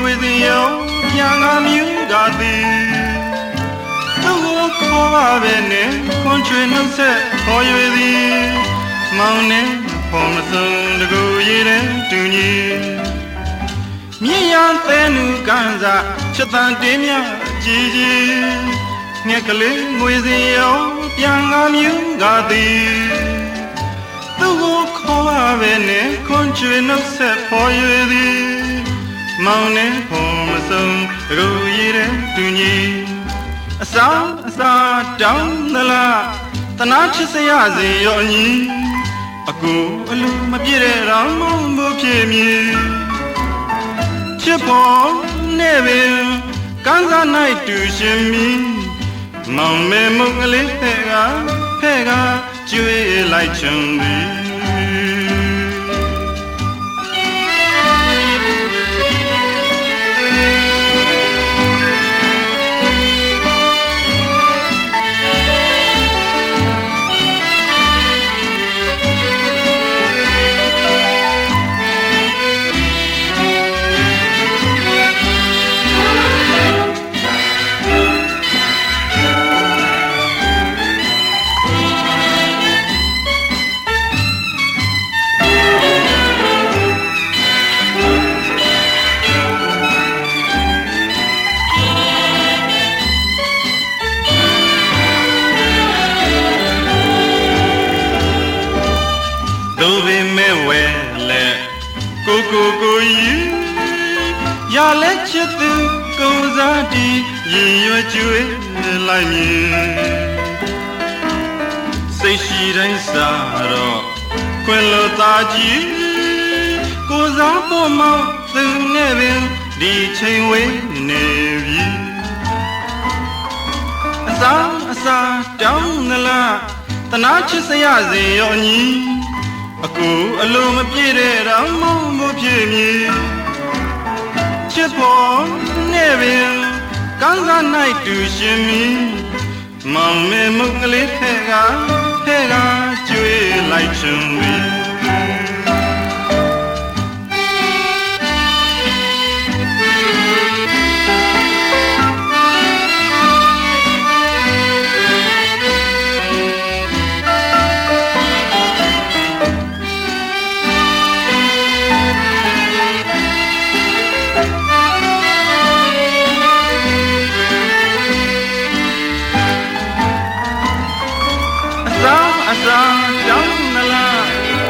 ွေစဉ်ရောပြန်ကားမြူကသည်သူ့ကိုခေါ်ပါပဲနဲ့ခွန်ချွေနှုတ်ဆက်ခေါ်ရွေသည်မောင်နဲ့ဖော်မစုံတကူရည်တဲ့တူညီမြည်ရန်သဲနူကန်စားချက်တန်တင်းမြကြည်ကြည်ငှက်ကလေးငွေစဉ်ရောပြန်ကားမြူကသည်သူ့ကိုခေါ်ပါပဲနဲ့ခွန်ချွေနှုတ်ဆက်ခေါ်ရွေသည်မောင်နဲ့ဖော်မစုံတကူရည်တဲ့တူညီအစာတောင်းသလားတနာချစ်စရစေရောညီအကူအလူမပြည့်တဲ့ရောင်မုံမှုဖြစ်မည်ချစ်ဖို့နဲ့ပင်ကန်းစား၌တူရှင်မီမောင်မဲမုံကလေးဖဲ့ကကျွေးလိုက်ချွန်သည်ကိုကြီးရလက်ချစ်သူကိုစားတီရင်ရွယ်ကျွေးလိုက်မည်စိတ်ရှိတိုင်းစားတော့ခွင်လိုသားကြီးကိုစားပေါ်မောင်းသူနဲ့ပင်ဒီချိန်ဝေးနေပြီအစာတောင်းသလားတနာချစ်စရစေရောညီအကူအလိုမပြည့်တဲ့တောင်မုံမှုဖြစ်မည်ချစ်ဖို့နဲ့ပင်ကန်းစား၌တူရှင်မီမောင်မဲမုံကလေးဖဲ့ကကျွေးလိုက်ချွန်သည်အစာတောင်းမလား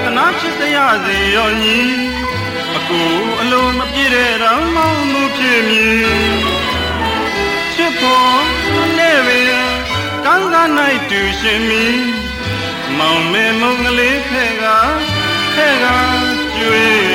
တနာချစ်စရစေရောညီအကူအလိုမပြည့်တဲ့တောင်မောင်းမှုဖြစ်မည်ချစ်ဖို့နဲ့ပင်ကန်းစား၌တူရှင်မီမောင်မဲမုံကလေးဖဲ့ကကျွေး